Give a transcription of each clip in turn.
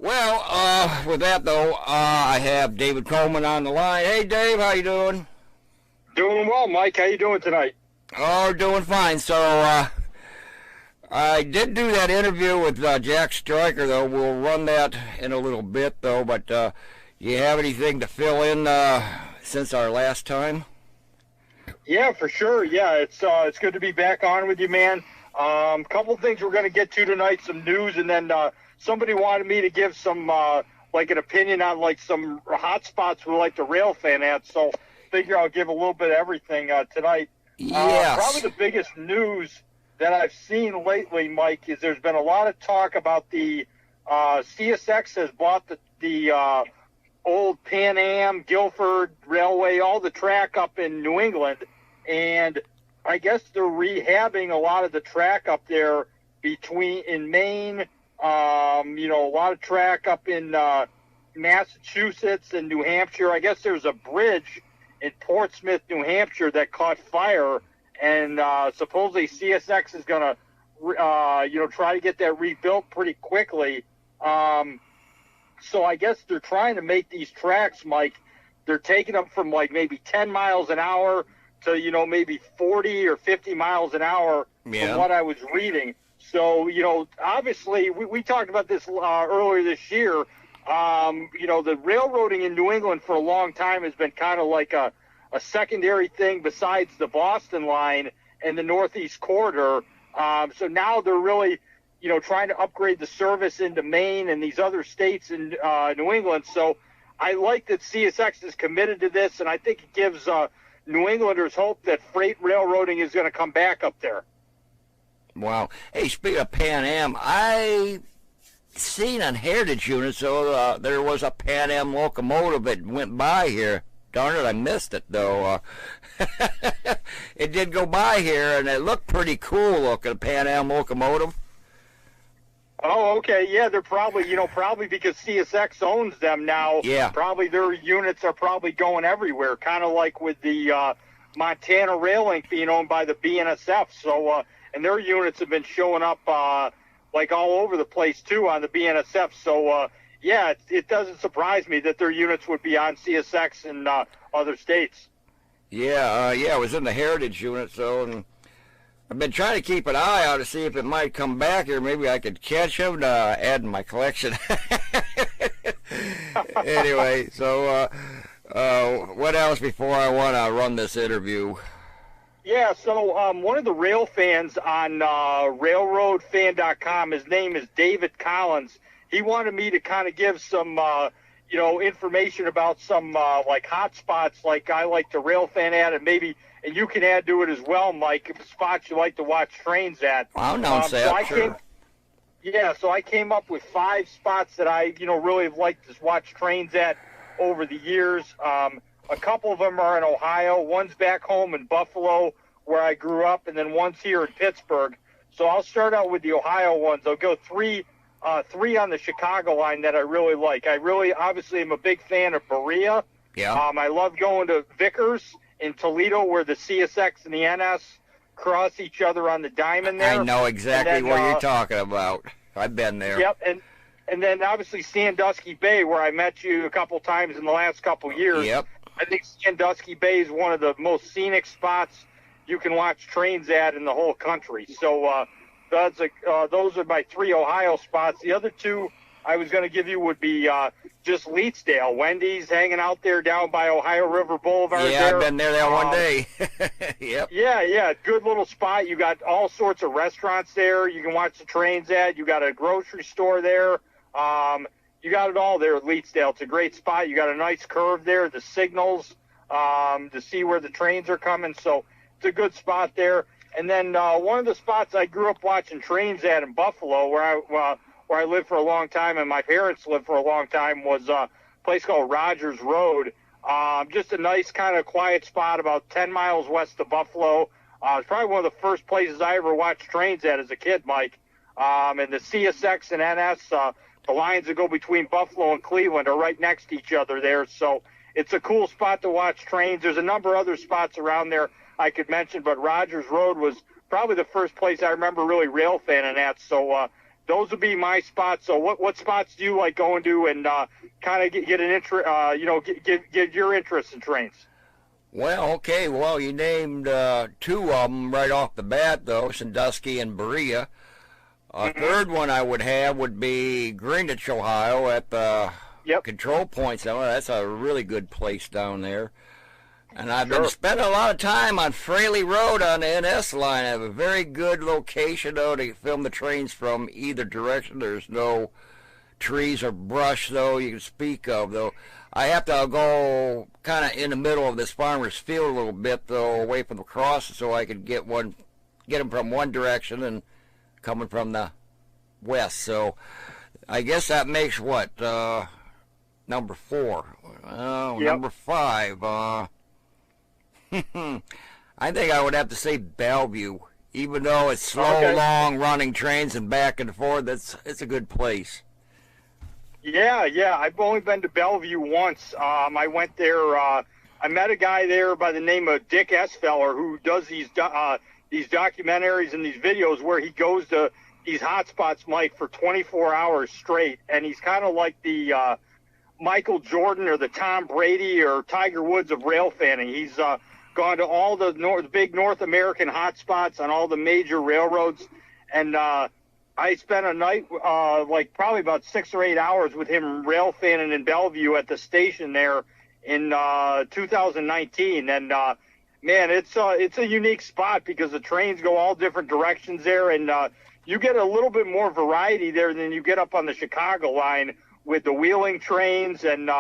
Well, with that though, I have David Coleman on the line. Hey, Dave, how you doing? Doing well, Mike. How you doing tonight? Oh, doing fine. So, I did do that interview with Jack Stryker, though. We'll run that in a little bit, though. But you have anything to fill in since our last time? Yeah, for sure. Yeah, it's good to be back on with you, man. Couple things we're going to get to tonight, some news, and then somebody wanted me to give some like an opinion on like some hot spots we like the rail fan at. So figure I'll give a little bit of everything tonight. Yes. Probably the biggest news that I've seen lately, Mike, is there's been a lot of talk about the CSX has bought the old Pan Am, Guilford Railway, all the track up in New England, and I guess they're rehabbing a lot of the track up there in Maine, a lot of track up in Massachusetts and New Hampshire. I guess there's a bridge in Portsmouth, New Hampshire that caught fire, and supposedly CSX is going to, try to get that rebuilt pretty quickly. So I guess they're trying to make these tracks, Mike. They're taking them from like maybe 10 miles an hour to, maybe 40 or 50 miles an hour from what I was reading. So, obviously we talked about this earlier this year. The railroading in New England for a long time has been kind of like a secondary thing besides the Boston line and the Northeast Corridor. So now they're really, trying to upgrade the service into Maine and these other states in New England. So I like that CSX is committed to this, and I think it gives New Englanders hope that freight railroading is going to come back up there. Wow. Hey, speaking of Pan Am, I seen on Heritage Unit, so there was a Pan Am locomotive that went by here. Darn it, I missed it, though. It did go by here, and it looked pretty cool looking, a Pan Am locomotive. Oh, okay. Yeah, they're probably, probably because CSX owns them now. Yeah. Probably their units are probably going everywhere, kind of like with the Montana Rail Link being owned by the BNSF. So, and their units have been showing up like all over the place, too, on the BNSF. So, yeah, it doesn't surprise me that their units would be on CSX in other states. Yeah, it was in the Heritage Unit, so... And I've been trying to keep an eye out to see if it might come back here. Maybe I could catch him to add to my collection. Anyway, so what else before I want to run this interview? Yeah, so one of the rail fans on railroadfan.com, his name is David Collins. He wanted me to kind of give some, information about some like hot spots like I like the rail fan at, and maybe... And you can add to it as well, Mike, spots you like to watch trains at. I'll announce that, sure. So I came up with 5 spots that I, really have liked to watch trains at over the years. A couple of them are in Ohio. One's back home in Buffalo, where I grew up, and then one's here in Pittsburgh. So I'll start out with the Ohio ones. I'll go three on the Chicago line that I really like. I really, obviously, am a big fan of Berea. Yeah. I love going to Vickers in Toledo, where the CSX and the NS cross each other on the diamond there. I know exactly what you're talking about. I've been there. Yep, and then obviously Sandusky Bay, where I met you a couple times in the last couple years. Yep. I think Sandusky Bay is one of the most scenic spots you can watch trains at in the whole country. So those are my 3 Ohio spots. The other 2 I was going to give you would be just Leetsdale. Wendy's hanging out there down by Ohio River Boulevard. Yeah, I've been there that one day. Yep. Yeah, good little spot. You got all sorts of restaurants there. You can watch the trains at. You got a grocery store there. You got it all there at Leetsdale. It's a great spot. You got a nice curve there, the signals to see where the trains are coming. So it's a good spot there. And then one of the spots I grew up watching trains at in Buffalo, where I lived for a long time and my parents lived for a long time, was a place called Rogers Road. Just a nice kind of quiet spot about 10 miles west of Buffalo. It's probably one of the first places I ever watched trains at as a kid, Mike. And the CSX and NS, the lines that go between Buffalo and Cleveland are right next to each other there. So it's a cool spot to watch trains. There's a number of other spots around there I could mention, but Rogers Road was probably the first place I remember really rail fanning at. So those would be my spots. So what spots do you like going to, and kind of get an interest, get your interest in trains? Well, okay. Well, you named two of them right off the bat, though, Sandusky and Berea. A third one I would have would be Greenwich, Ohio, at the control points. Now, that's a really good place down there. And I've been spending a lot of time on Fraley Road on the NS line. I have a very good location, though, to film the trains from either direction. There's no trees or brush, though, you can speak of, though. I have to go kind of in the middle of this farmer's field a little bit, though, away from the crosses, so I could get them from one direction and coming from the west. So I guess that makes what, number 4. Number 5. I think I would have to say Bellevue. Even though it's slow, long running trains and back and forth, it's a good place. Yeah. I've only been to Bellevue once. I went there. I met a guy there by the name of Dick Esfeller who does these documentaries and these videos where he goes to these hot spots, Mike, for 24 hours straight. And he's kind of like the Michael Jordan or the Tom Brady or Tiger Woods of rail fanning. He's gone to all the big North American hot spots on all the major railroads. And I spent a night, like probably about 6 or 8 hours with him rail fanning in Bellevue at the station there in 2019. And man, it's a unique spot because the trains go all different directions there, and you get a little bit more variety there than you get up on the Chicago line with the wheeling trains, and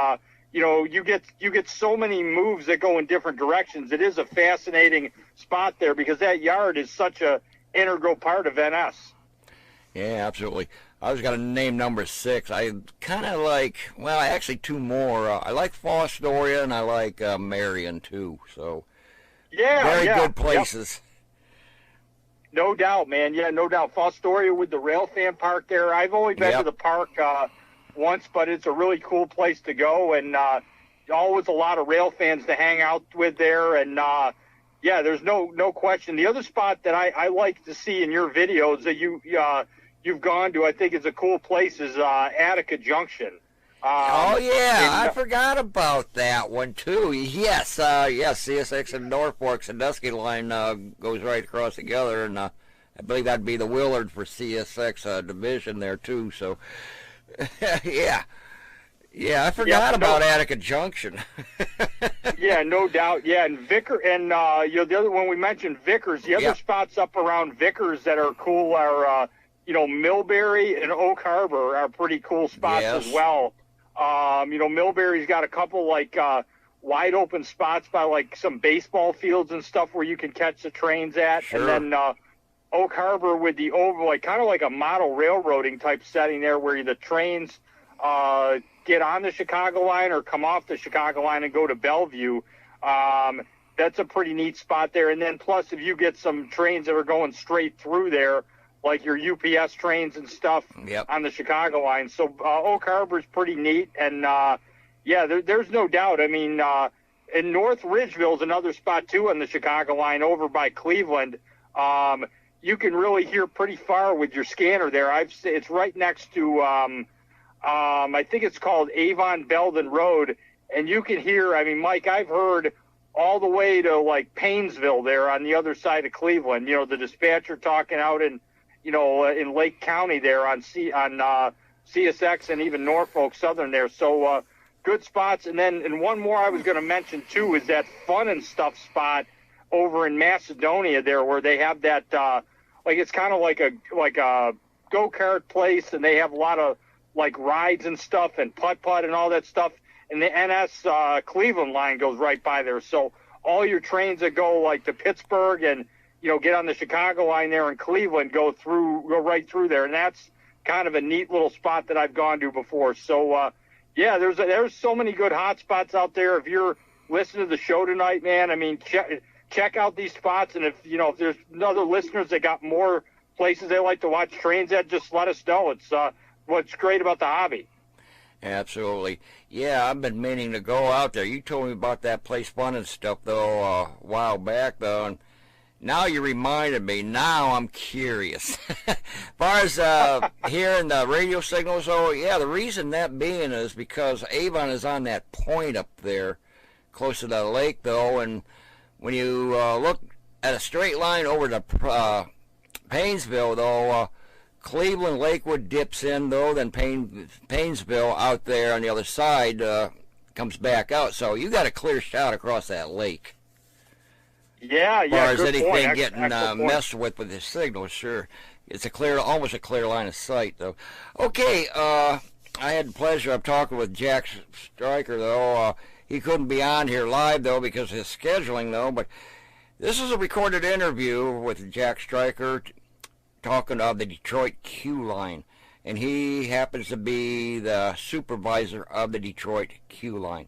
you get so many moves that go in different directions. It is a fascinating spot there because that yard is such a integral part of NS. Yeah, absolutely. I was going to name number 6. I kind of like, well, actually 2 more. I like Fostoria and I like Marion too. So very good places. Yep. No doubt, man. Yeah, no doubt. Fostoria with the rail fan park there. I've only been to the park once, but it's a really cool place to go, and always a lot of rail fans to hang out with there. And there's no question. The other spot that I like to see in your videos that you've gone to, I think is a cool place, is Attica Junction. I forgot about that one too. Yes, CSX and Norfolk Sandusky line goes right across together, and I believe that'd be the Willard for CSX division there too. So, yeah, I forgot about Attica Junction. Yeah, no doubt. Yeah, and the other one we mentioned, Vickers. The other spots up around Vickers that are cool are Millbury and Oak Harbor are pretty cool spots as well. Millbury's got a couple like wide open spots by like some baseball fields and stuff where you can catch the trains at. Sure. And then Oak Harbor with the kind of like a model railroading type setting there where the trains get on the Chicago line or come off the Chicago line and go to Bellevue. That's a pretty neat spot there. And then plus if you get some trains that are going straight through there, like your UPS trains and stuff on the Chicago line. So Oak Harbor's pretty neat. And, there's no doubt. I mean, and North Ridgeville's another spot, too, on the Chicago line over by Cleveland. You can really hear pretty far with your scanner there. It's right next to, I think it's called Avon Belden Road. And you can hear, I mean, Mike, I've heard all the way to, like, Paynesville there on the other side of Cleveland. The dispatcher talking out in Lake County there on CSX and even Norfolk Southern there. So good spots. And one more I was going to mention too is that Fun and Stuff spot over in Macedonia there where they have that it's kind of like a go-kart place, and they have a lot of like rides and stuff and putt-putt and all that stuff. And the NS Cleveland line goes right by there. So all your trains that go like to Pittsburgh and get on the Chicago line there in Cleveland, go right through there. And that's kind of a neat little spot that I've gone to before. So, there's so many good hot spots out there. If you're listening to the show tonight, man, I mean, check out these spots. And if there's other listeners that got more places they like to watch trains at, just let us know. It's what's great about the hobby. Absolutely. Yeah, I've been meaning to go out there. You told me about that place Fun and Stuff, though, a while back, though, and Now you reminded me. Now I'm curious. As far as hearing the radio signals, yeah, the reason that being is because Avon is on that point up there, close to the lake, though, and when you look at a straight line over to Paynesville, though, Cleveland, Lakewood dips in, though, then Paynesville out there on the other side comes back out. So you got a clear shot across that lake. Yeah, as far as good anything point. getting messed with the signal, sure. It's almost a clear line of sight, though. Okay, I had the pleasure of talking with Jack Stryker, though. He couldn't be on here live, though, because of his scheduling, though. But this is a recorded interview with Jack Stryker talking of the Detroit Q line. And he happens to be the supervisor of the Detroit Q line.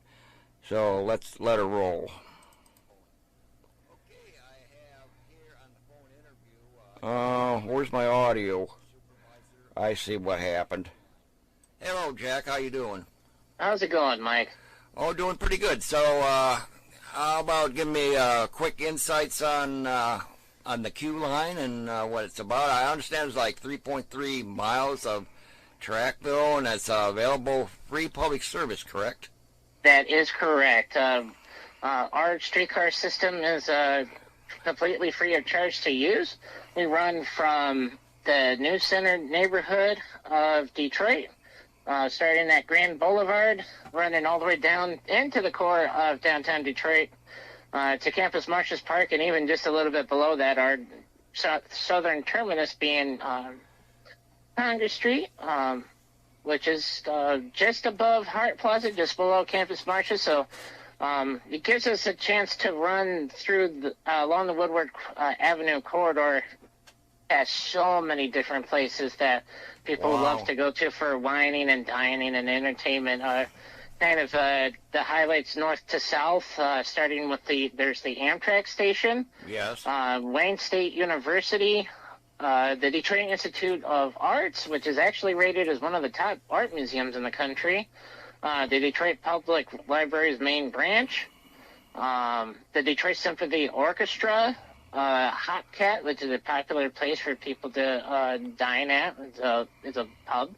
So let's let her roll. Where's my audio? I see what happened. Hello, Jack. How you doing? How's it going, Mike? Oh, doing pretty good. So, how about giving me quick insights on the Q line and what it's about? I understand it's like 3.3 miles of track, though, and it's available free public service, correct? That is correct. Our streetcar system is completely free of charge to use. We run from the News Center neighborhood of Detroit, starting at Grand Boulevard, running all the way down into the core of downtown Detroit to Campus Martius Park, and even just a little bit below that, our southern terminus being Congress Street, which is just above Hart Plaza, just below Campus Martius. So it gives us a chance to run through along the Woodward Avenue corridor at so many different places that people love to go to for whining and dining and entertainment. Kind of the highlights north to south, starting with there's the Amtrak station. Yes. Wayne State University, the Detroit Institute of Arts, which is actually rated as one of the top art museums in the country. The Detroit Public Library's main branch, the Detroit Symphony Orchestra, Hot Cat, which is a popular place for people to dine at. It's a pub.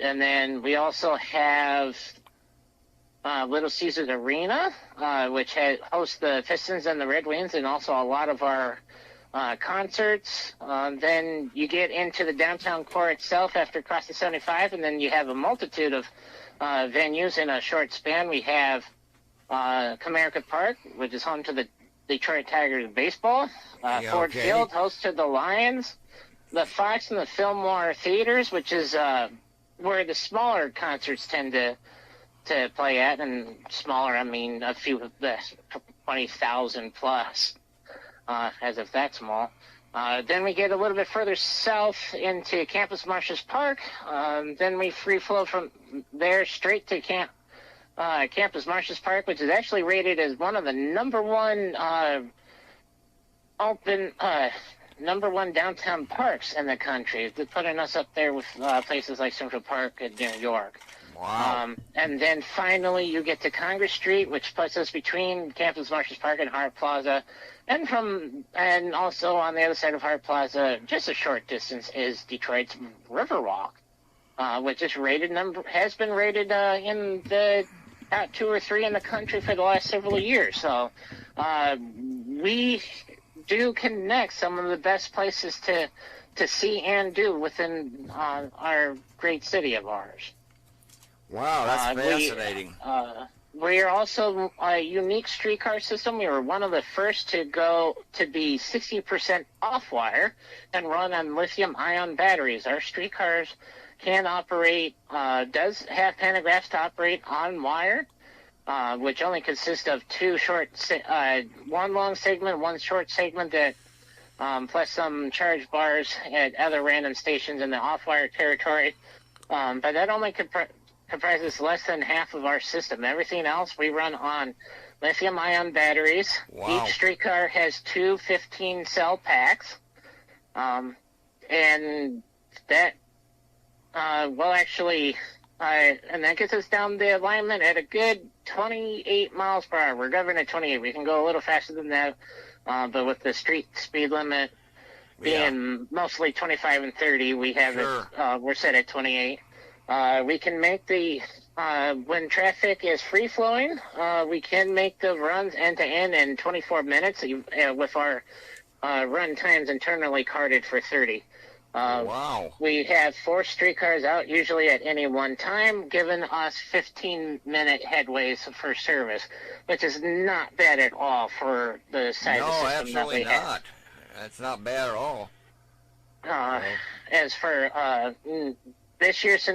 And then we also have Little Caesars Arena, which hosts the Pistons and the Red Wings, and also a lot of our concerts. Then you get into the downtown core itself after crossing 75, and then you have a multitude of venues in a short span. We have Comerica Park, which is home to the Detroit Tigers baseball. Ford Field, host to the Lions. The Fox and the Fillmore Theaters, which is where the smaller concerts tend to play at, and smaller, I mean a few of the 20,000 plus, as if that's small. Then we get a little bit further south into Campus Martius Park. Then we free flow from there straight to Campus Martius Park, which is actually rated as one of the number one downtown parks in the country, putting us up there with places like Central Park in New York. Wow. And then finally you get to Congress Street, which puts us between Campus Martius Park and Hart Plaza. And also on the other side of Hart Plaza, just a short distance, is Detroit's Riverwalk, which has been rated in the top 2 or 3 in the country for the last several years. So we do connect some of the best places to see and do within our great city of ours. Wow, that's fascinating. We are also a unique streetcar system. We were one of the first to go to be 60% off-wire and run on lithium-ion batteries. Our streetcars can operate, does have pantographs to operate on wire, which only consists of one long segment, one short segment, that plus some charge bars at other random stations in the off-wire territory. But that only comprises less than half of our system. Everything else we run on lithium-ion batteries. Wow. Each streetcar has 2 15-cell packs, and that will actually And that gets us down the alignment at a good 28 miles per hour. We're governed at 28. We can go a little faster than that, but with the street speed limit being mostly 25 and 30, we have it. We're set at 28. We can make the when traffic is free flowing, we can make the runs end to end in 24 minutes with our run times internally carded for 30. Wow. We have 4 streetcars out usually at any one time, giving us 15-minute headways for service, which is not bad at all for the size of system that we have. No, absolutely not. That's not bad at all. As for this year's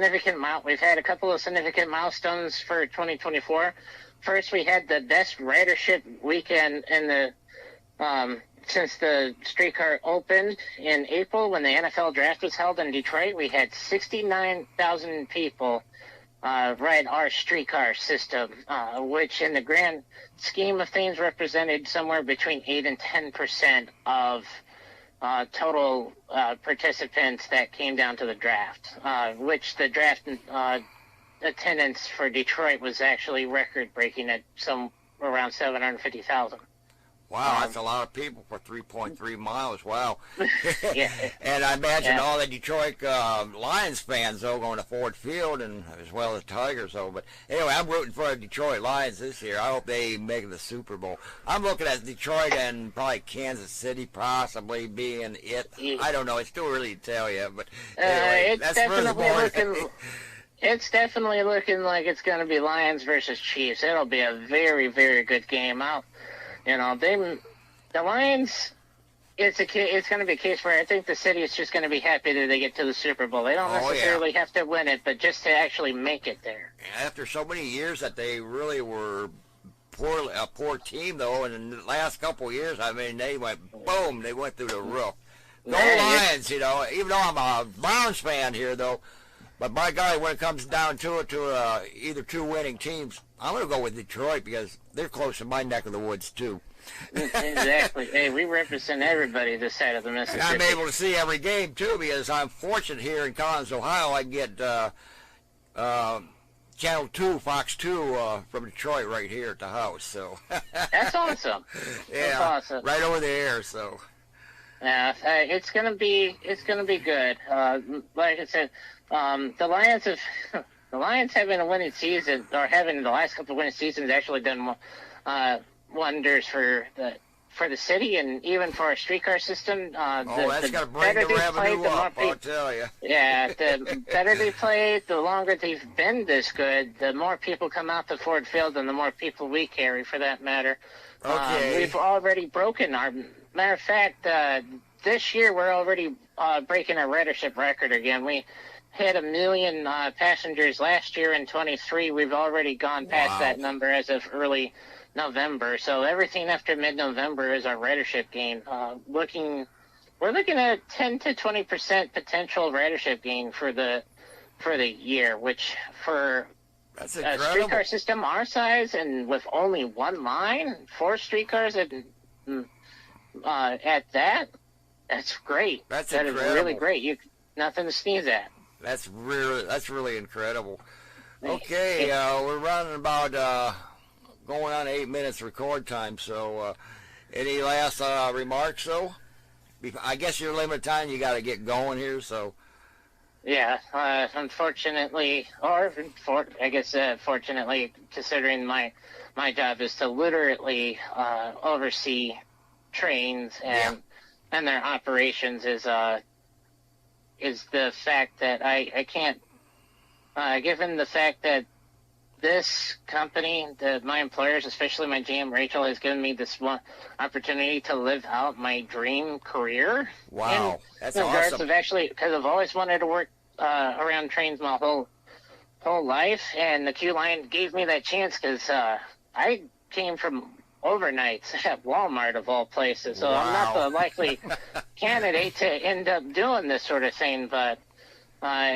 we've had a couple of significant milestones for 2024. First, we had the best ridership weekend in the since the streetcar opened in April when the NFL draft was held in Detroit. We had 69,000 people ride our streetcar system, which in the grand scheme of things represented somewhere between 8 and 10% of total participants that came down to the draft, which the draft attendance for Detroit was actually record-breaking at around 750,000. Wow, that's a lot of people for 3.3 miles. Wow. Yeah. And I imagine all the Detroit Lions fans, though, going to Ford Field, and as well as Tigers, though. But anyway, I'm rooting for the Detroit Lions this year. I hope they make the Super Bowl. I'm looking at Detroit and probably Kansas City possibly being it. I don't know. It's too early to tell yet. But anyway, that's It's definitely looking like it's going to be Lions versus Chiefs. It'll be a very, very good game. The Lions, it's going to be a case where I think the city is just going to be happy that they get to the Super Bowl. They don't necessarily have to win it, but just to actually make it there. After so many years that they really were a poor team, though, and in the last couple of years, I mean, they went boom, they went through the roof. Go Lions, even though I'm a Browns fan here, though. But by golly, when it comes down to it, either two winning teams, I'm going to go with Detroit because they're close to my neck of the woods, too. Exactly. Hey, we represent everybody this side of the Mississippi. And I'm able to see every game, too, because I'm fortunate here in Collins, Ohio. I get Channel 2, Fox 2 from Detroit right here at the house. So That's awesome. Yeah, That's awesome. right over the air, so. Yeah, it's gonna be good. Like I said, the Lions having a winning season, or having the last couple of winning seasons, actually done wonders for the city and even for our streetcar system. That's got to bring the revenue up, I'll tell you. Yeah, the better they play, the longer they've been this good, the more people come out to Ford Field and the more people we carry, for that matter. Okay. We've already broken our... Matter of fact, this year we're already breaking our ridership record again. We had 1 million passengers last year in 23. We've already gone past that number as of early November. So everything after mid-November is our ridership gain. We're looking at 10 to 20% potential ridership gain for the year, which for That's a streetcar system our size and with only one line, 4 streetcars at that's great. That's that incredible. Is really great. Nothing to sneeze at. That's really incredible. Okay, we're running about going on 8 minutes record time. So, any last remarks though? I guess you're limited time. You got to get going here. So. Yeah, unfortunately, fortunately, considering my job is to literally oversee trains and their operations, is the fact that I can't, given the fact that this company, my employers, especially my GM Rachel, has given me this one opportunity to live out my dream career. Wow, that's awesome. awesome. Because I've always wanted to work around trains my whole life, and the Q Line gave me that chance because I came from overnights at Walmart of all places, so I'm not the likely candidate to end up doing this sort of thing, but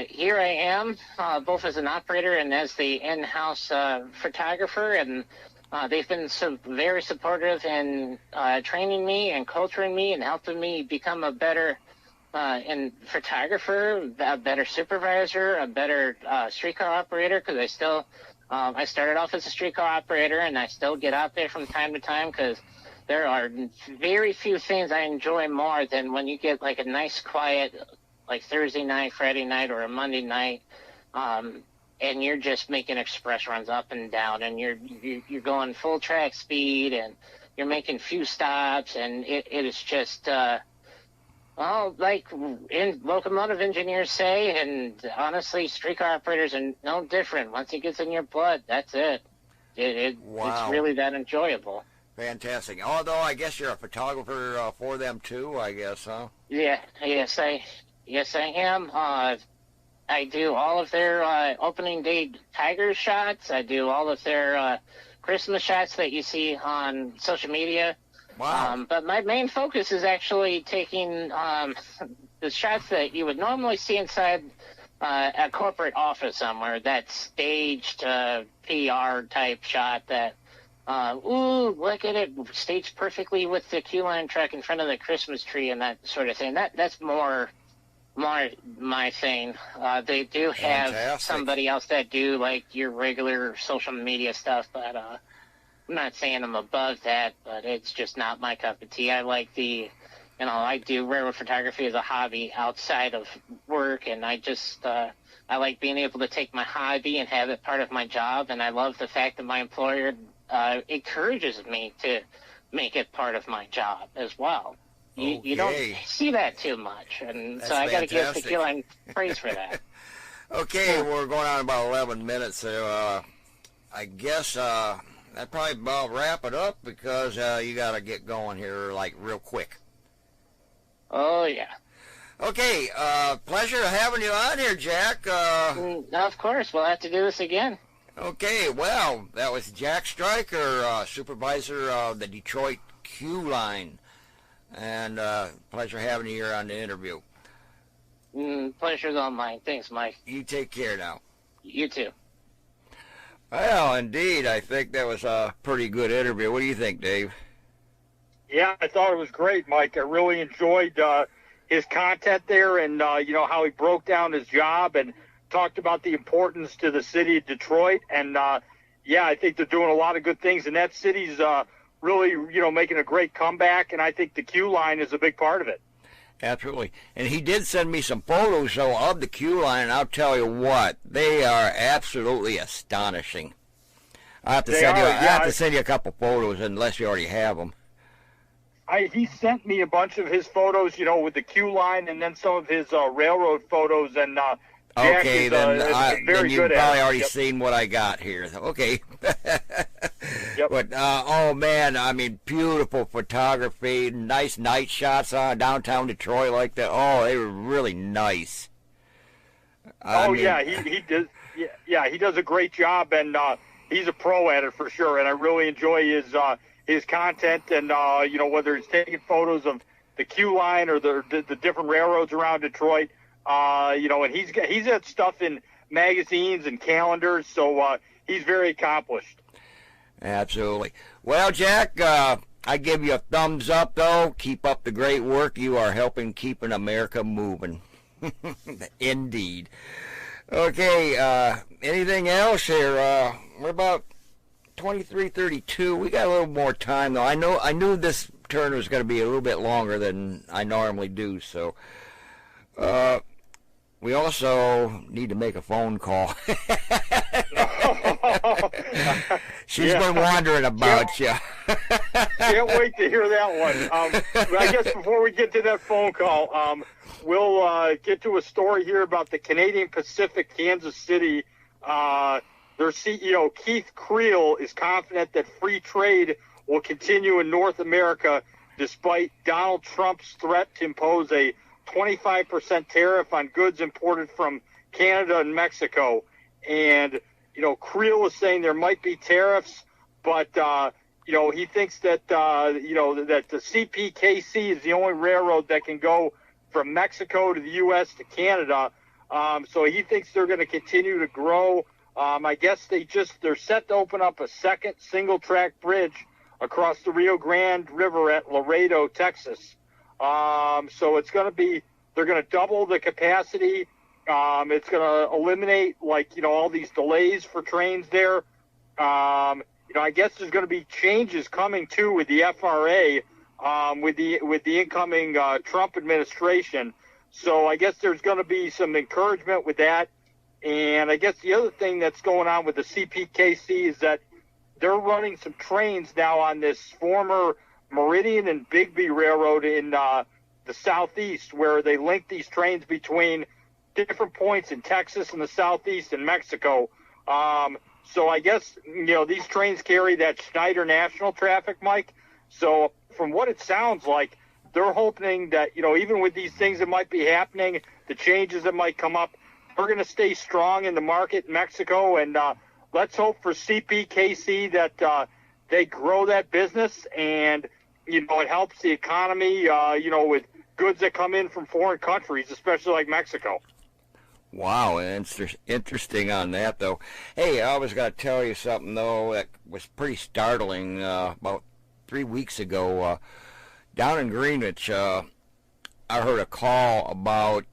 here I am, both as an operator and as the in-house photographer, and they've been very supportive in training me and culturing me and helping me become a better and photographer, a better supervisor, a better streetcar operator, because I started off as a streetcar operator, and I still get out there from time to time because there are very few things I enjoy more than when you get like a nice quiet, like Thursday night, Friday night, or a Monday night, and you're just making express runs up and down, and you're going full track speed, and you're making few stops, and it is just. Well, like locomotive engineers say, and honestly, streetcar operators are no different. Once it gets in your blood, that's it. Wow. It's really that enjoyable. Fantastic. Although I guess you're a photographer for them too, I guess, huh? Yeah, yes, I am. I do all of their opening day Tiger shots. I do all of their Christmas shots that you see on social media. Wow. But my main focus is actually taking the shots that you would normally see inside a corporate office somewhere, that staged PR type shot that, look at it, staged perfectly with the queue line truck in front of the Christmas tree and that sort of thing. That's more my thing. They do have Fantastic. somebody else that do like your regular social media stuff, but I'm not saying I'm above that, but it's just not my cup of tea. I like I do railroad photography as a hobby outside of work, and I like being able to take my hobby and have it part of my job, and I love the fact that my employer encourages me to make it part of my job as well. You don't see that too much, and That's so I got to give fantastic. Tequila praise for that. Okay, we're going on about 11 minutes, so I guess that probably about wrap it up because you got to get going here like real quick. Oh, yeah. Okay, pleasure having you on here, Jack. Of course, we'll have to do this again. Okay, well, that was Jack Stryker, supervisor of the Detroit Q Line. And pleasure having you here on the interview. Pleasure's all mine. Thanks, Mike. You take care now. You too. Well, indeed, I think that was a pretty good interview. What do you think, Dave? Yeah, I thought it was great, Mike. I really enjoyed his content there, and how he broke down his job and talked about the importance to the city of Detroit. And I think they're doing a lot of good things, and that city's really making a great comeback. And I think the Q Line is a big part of it. Absolutely. And he did send me some photos, though, of the Q Line, and I'll tell you what, they are absolutely astonishing. I have to send you a couple photos, unless you already have them. He sent me a bunch of his photos, with the Q Line, and then some of his railroad photos, and Jack okay, is, then very you've good probably at it. already Yep. seen what I got here. Okay. Yep. But, oh, man, I mean, beautiful photography, nice night shots on downtown Detroit like that. Oh, they were really nice. He does. Yeah, he does a great job, and he's a pro at it for sure. And I really enjoy his content, and whether it's taking photos of the Q Line or the different railroads around Detroit, and he's had stuff in magazines and calendars, so he's very accomplished. Absolutely. Well, Jack, I give you a thumbs up, though. Keep up the great work. You are helping keeping America moving. Indeed. Okay, anything else here? We're about 23:32. We got a little more time, though. I knew this turn was going to be a little bit longer than I normally do, so we also need to make a phone call. She's been wondering about you. Can't wait to hear that one. I guess before we get to that phone call, we'll get to a story here about the Canadian Pacific Kansas City. Their CEO, Keith Creel, is confident that free trade will continue in North America despite Donald Trump's threat to impose a 25% tariff on goods imported from Canada and Mexico. And, Creel is saying there might be tariffs, but, he thinks that, that the CPKC is the only railroad that can go from Mexico to the U.S. to Canada. So he thinks they're going to continue to grow. I guess they're set to open up a second single-track bridge across the Rio Grande River at Laredo, Texas. So it's going to be They're going to double the capacity. It's going to eliminate, like, all these delays for trains there. I guess there's going to be changes coming too with the FRA, with the incoming Trump administration. So I guess there's going to be some encouragement with that. And I guess the other thing that's going on with the CPKC is that they're running some trains now on this former Meridian and Bigby Railroad in the southeast, where they link these trains between different points in Texas and the southeast and Mexico. So I guess, these trains carry that Schneider National traffic, Mike. So from what it sounds like, they're hoping that, even with these things that might be happening, the changes that might come up, we're going to stay strong in the market in Mexico. And let's hope for CPKC that they grow that business and, it helps the economy, with goods that come in from foreign countries, especially like Mexico. Wow, interesting on that, though. Hey, I was going to tell you something, though, that was pretty startling. About 3 weeks ago, down in Greenwich, I heard a call about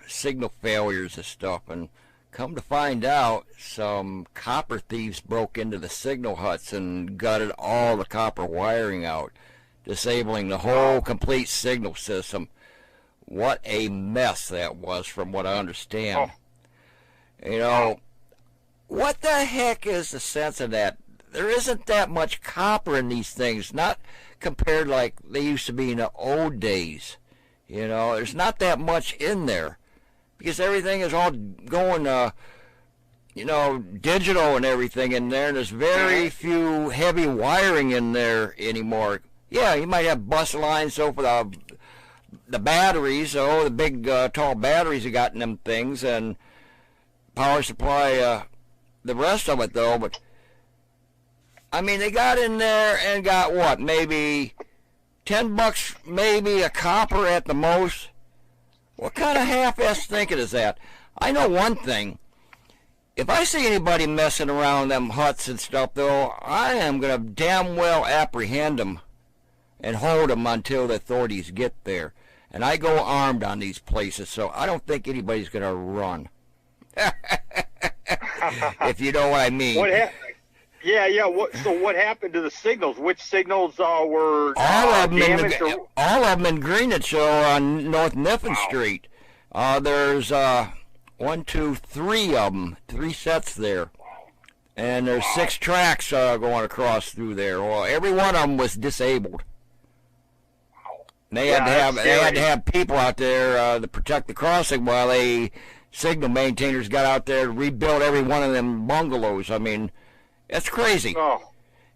signal failures and stuff, and come to find out, some copper thieves broke into the signal huts and gutted all the copper wiring out, disabling the whole complete signal system. What a mess that was, from what I understand. What the heck is the sense of that? There isn't that much copper in these things, not compared like they used to be in the old days. There's not that much in there because everything is all going, digital and everything in there, and there's very few heavy wiring in there anymore. Yeah, you might have bus lines, so for the batteries, the big tall batteries you got in them things, and power supply, the rest of it, though. But I mean, they got in there and got what, maybe $10, maybe a copper at the most. What kind of half-ass thinking is that? I know one thing. If I see anybody messing around them huts and stuff, though, I am going to damn well apprehend them and hold them until the authorities get there. And I go armed on these places, so I don't think anybody's going to run. If you know what I mean. Yeah. So what happened to the signals? Which signals were all of them damaged? All of them in Greenwich on North Niffen Street. There's 1, 2, 3 of them, 3 sets there. And there's 6 tracks going across through there. Well, every one of them was disabled. They had to have people out there to protect the crossing while signal maintainers got out there to rebuild every one of them bungalows. I mean, that's crazy. Oh.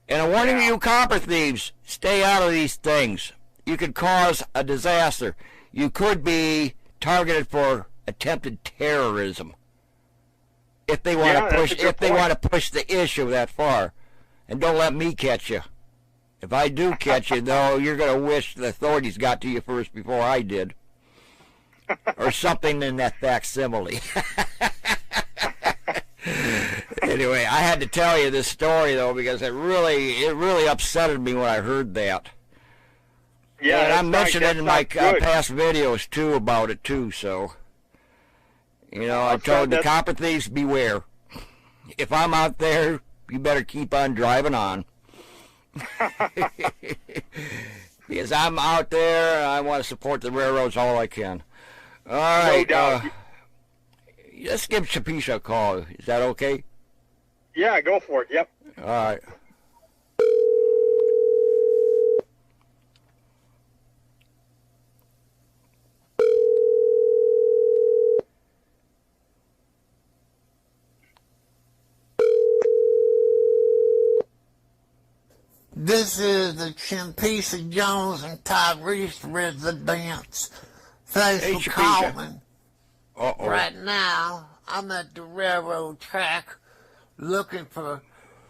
And I'm warning you, copper thieves, stay out of these things. You could cause a disaster. You could be targeted for attempted terrorism if they want to push. If they want to push the issue that far, and don't let me catch you. If I do catch you, though, you're going to wish the authorities got to you first before I did. Or something in that facsimile. Anyway, I had to tell you this story, though, because it really upsetted me when I heard that. Yeah, and I mentioned it in my past videos, too, about it, too, so. I told the copper thieves, beware. If I'm out there, you better keep on driving on. Because I'm out there and I want to support the railroads all I can. All right. No doubt. Let's give Chapisha a call. Is that okay? Yeah, go for it. Yep. All right. This is the Champisa Jones and Tyrese residence. Thanks for calling. Uh-oh. Right now, I'm at the railroad track looking for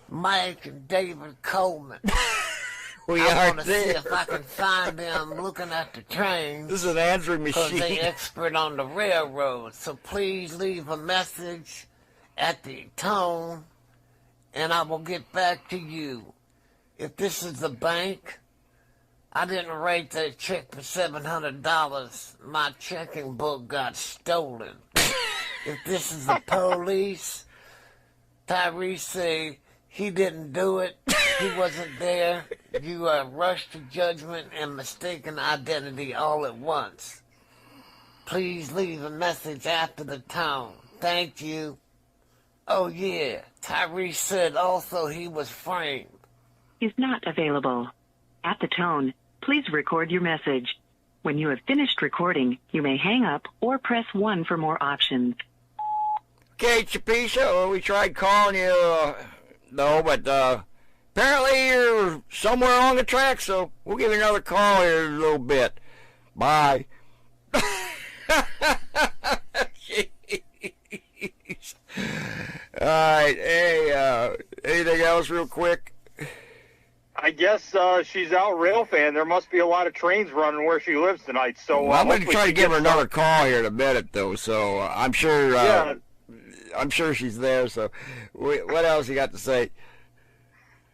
Mike and David Coleman. I want to see if I can find them looking at the trains. This is an answering machine. Because they're expert on the railroad. So please leave a message at the tone, and I will get back to you. If this is the bank, I didn't write that check for $700. My checking book got stolen. If this is the police, Tyrese say he didn't do it. He wasn't there. You rushed to judgment and mistaken identity all at once. Please leave a message after the tone. Thank you. Oh yeah, Tyrese said also he was framed. Is not available. At the tone, please record your message. When you have finished recording, you may hang up or press 1 for more options. Okay, Chapisha, we tried calling you, no, but apparently you're somewhere on the track, so we'll give you another call here in a little bit. Bye. Jeez. All right, hey, anything else real quick? I guess she's out rail fan. There must be a lot of trains running where she lives tonight. So well, I'm going to try to give her another call here in a minute, though. So I'm sure, I'm sure she's there. So what else you got to say?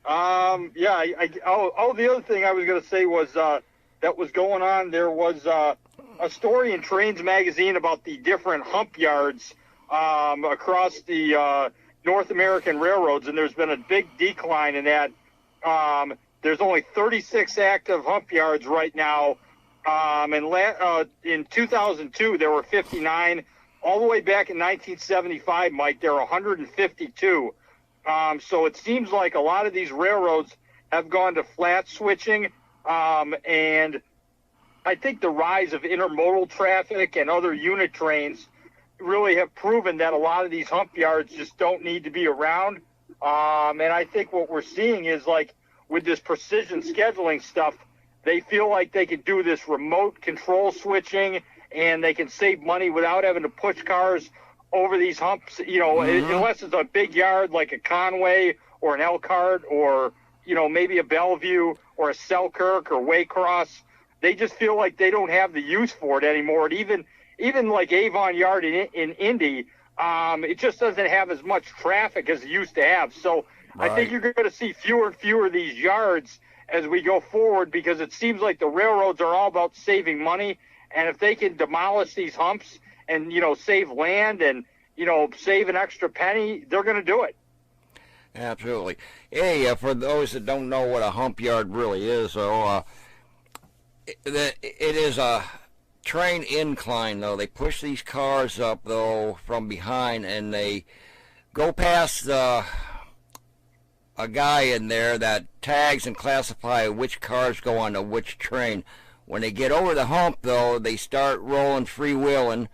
Yeah. The other thing I was going to say was that was going on. There was a story in Trains magazine about the different hump yards across the North American railroads, and there's been a big decline in that. There's only 36 active hump yards right now. In 2002, there were 59. All the way back in 1975, Mike, there were 152. So it seems like a lot of these railroads have gone to flat switching. And I think the rise of intermodal traffic and other unit trains really have proven that a lot of these hump yards just don't need to be around. And I think what we're seeing is, like, with this precision scheduling stuff, they feel like they can do this remote control switching and they can save money without having to push cars over these humps, unless it's a big yard like a Conway or an Elkhart or, maybe a Bellevue or a Selkirk or Waycross. They just feel like they don't have the use for it anymore. And even like Avon Yard in Indy, it just doesn't have as much traffic as it used to have. So right. I think you're going to see fewer and fewer of these yards as we go forward, because it seems like the railroads are all about saving money. And if they can demolish these humps and, save land and, save an extra penny, they're going to do it. Absolutely. Hey, for those that don't know what a hump yard really is, it is a train incline, though. They push these cars up, though, from behind, and they go past a guy in there that tags and classify which cars go on to which train. When they get over the hump, though, they start rolling freewheeling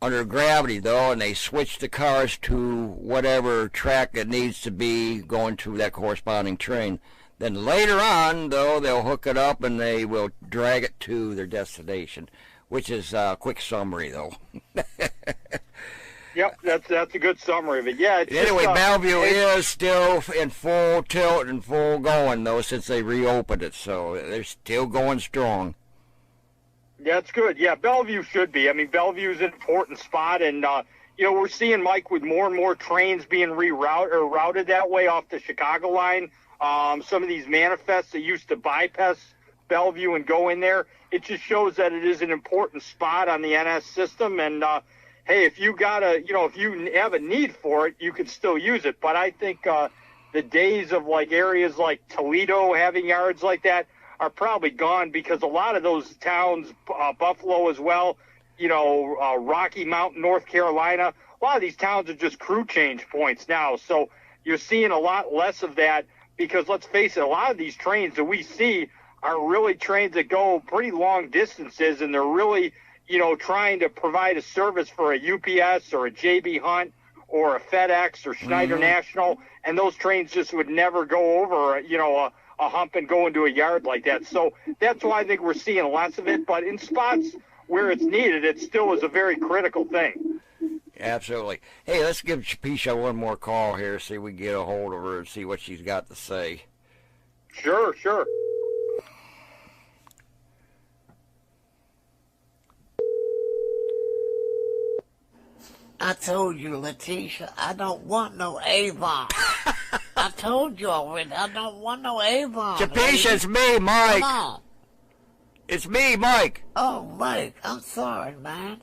under gravity, though, and they switch the cars to whatever track it needs to be going to that corresponding train. Then later on, though, they'll hook it up and they will drag it to their destination, which is a quick summary, though. Yep, that's a good summary of it. Yeah. Anyway, Bellevue is still in full tilt and full going, though, since they reopened it, so they're still going strong. That's good. Yeah, Bellevue should be. I mean, Bellevue's an important spot, and we're seeing, Mike, with more and more trains being routed that way off the Chicago line. Some of these manifests that used to bypass Bellevue and go in there, it just shows that it is an important spot on the NS system. And hey, if you if you have a need for it, you could still use it. But I think the days of like areas like Toledo having yards like that are probably gone, because a lot of those towns, Buffalo as well, Rocky Mountain, North Carolina, a lot of these towns are just crew change points now. So you're seeing a lot less of that, because let's face it, a lot of these trains that we see are really trains that go pretty long distances, and they're really, trying to provide a service for a UPS or a JB Hunt or a FedEx or Schneider National, and those trains just would never go over, a hump and go into a yard like that. So that's why I think we're seeing less of it. But in spots where it's needed, it still is a very critical thing. Absolutely. Hey, let's give Chapisha one more call here, see if we can get a hold of her and see what she's got to say. Sure. I told you, Letitia, I don't want no Avon. I told you already, I don't want no Avon. Chapisha, it's me, Mike. Come on. It's me, Mike. Oh, Mike, I'm sorry, man.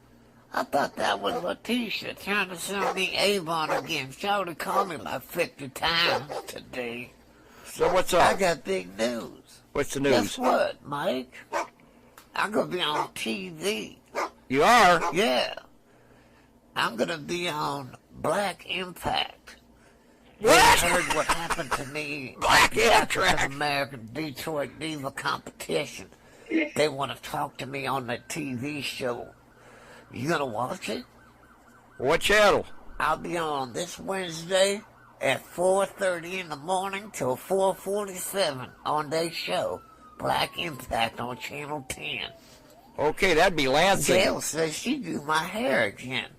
I thought that was Letitia trying to sell me Avon again. She already called me like 50 times today. So what's I up? got big news. What's the news? Guess what, Mike? I'm going to be on TV. You are? Yeah. I'm going to be on Black Impact. What? You heard what happened to me Black at the African Impact. American Detroit Diva competition. They want to talk to me on the TV show. You gonna watch it? What channel? I'll be on this Wednesday at 4:30 in the morning till 4:47 on their show, Black Impact on Channel 10. Okay, that'd be Lansing. Gail says she do my hair again,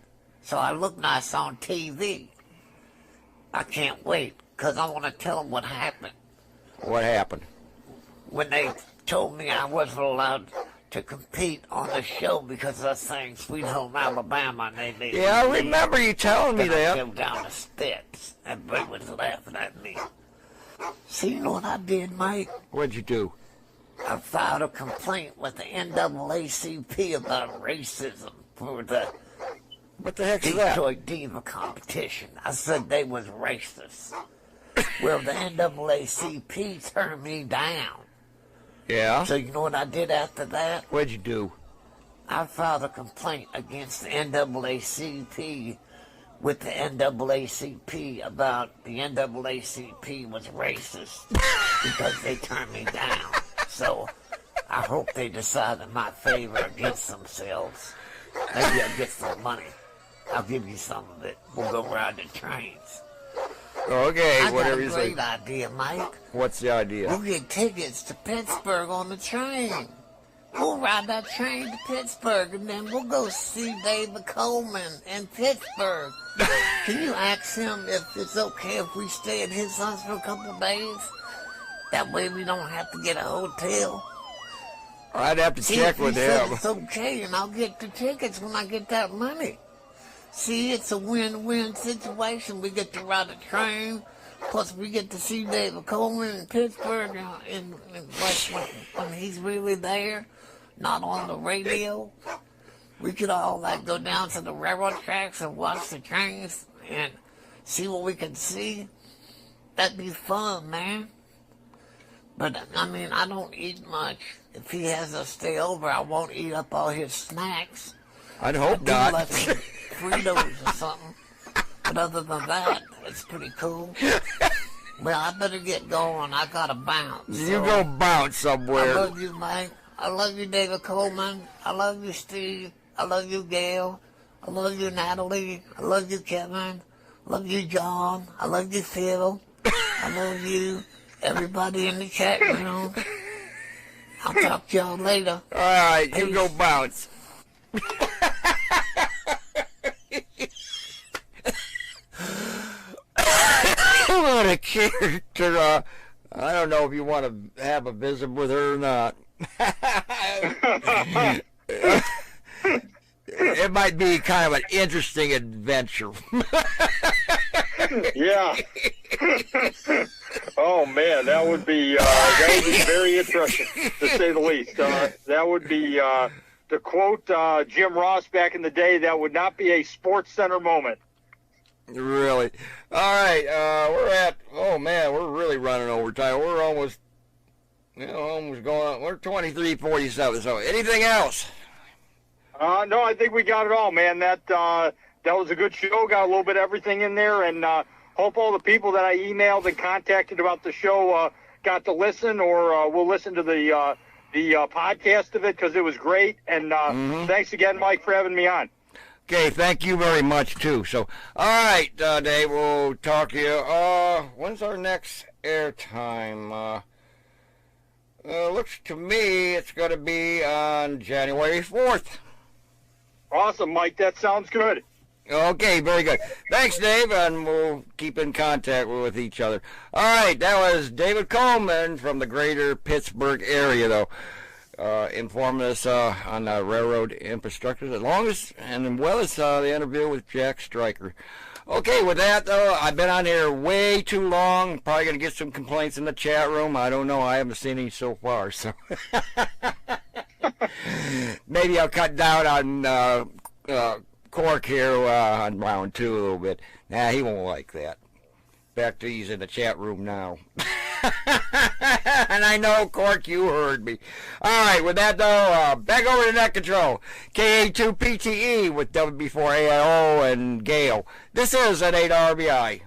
so I look nice on TV. I can't wait, because I want to tell them what happened. What happened? When they told me I wasn't allowed to compete on the show because I sang Sweet Home Alabama, and they made Yeah, I me leave. remember you telling me Then I that. fell down the steps. Everybody was laughing at me. See, you know what I did, Mike? What'd you do? I filed a complaint with the NAACP about racism for the What the heck is that? Detroit Diva competition. I said they was racist. Well, the NAACP turned me down. Yeah? So you know what I did after that? What'd you do? I filed a complaint against the NAACP with the NAACP about the NAACP was racist because they turned me down. So I hope they decide in my favor against themselves. Maybe I'll get some money. I'll give you some of it. We'll go ride the trains. Okay, I got whatever a you say. great idea, Mike. What's the idea? We'll get tickets to Pittsburgh on the train. We'll ride that train to Pittsburgh, and then we'll go see David Coleman in Pittsburgh. Can you ask him if it's okay if we stay at his house for a couple of days? That way we don't have to get a hotel. I'd have to See check if with he says him. it's okay, and I'll get the tickets when I get that money. See, it's a win-win situation. We get to ride a train, plus we get to see David Coleman in Pittsburgh, and like when he's really there, not on the radio. We could all like go down to the railroad tracks and watch the trains and see what we can see. That'd be fun, man. But I mean, I don't eat much. If he has us stay over, I won't eat up all his snacks. I'd hope Do not. like some Fritos or something. But other than that, it's pretty cool. Well, I better get going. I gotta bounce. You So, go bounce I somewhere. love you, Mike. I love you, David Coleman. I love you, Steve. I love you, Gail. I love you, Natalie. I love you, Kevin. I love you, John. I love you, Phil. I love you, everybody in the chat room. I'll talk to y'all later. All right, you Peace. go bounce. What a character. I don't know if you want to have a visit with her or not. It might be kind of an interesting adventure. Yeah. Oh man, that would be very interesting to say the least. That would be to quote Jim Ross back in the day. That would not be a Sports Center moment. Really. All right, we're really running over time. We're almost going on. We're 23:47. So anything else? No, I think we got it all, man. That was a good show. Got a little bit of everything in there, and hope all the people that I emailed and contacted about the show got to listen, or will listen to the podcast of it, because it was great. And thanks again, Mike, for having me on. Okay, thank you very much, too. So, all right, Dave, we'll talk to you. When's our next airtime? Looks to me it's going to be on January 4th. Awesome, Mike. That sounds good. Okay, very good. Thanks, Dave, and we'll keep in contact with each other. All right, that was David Coleman from the greater Pittsburgh area, though, informing us on the railroad infrastructure, as well as the interview with Jack Stryker. Okay, with that, though, I've been on here way too long. Probably going to get some complaints in the chat room. I don't know. I haven't seen any so far, so... Maybe I'll cut down on Cork here on round 2 a little bit. Nah, he won't like that. Back to he's in the chat room now. And I know, Cork, you heard me. All right, with that, though, back over to net control. KA2PTE with WB4AIO and Gale. This is an 8 RBI.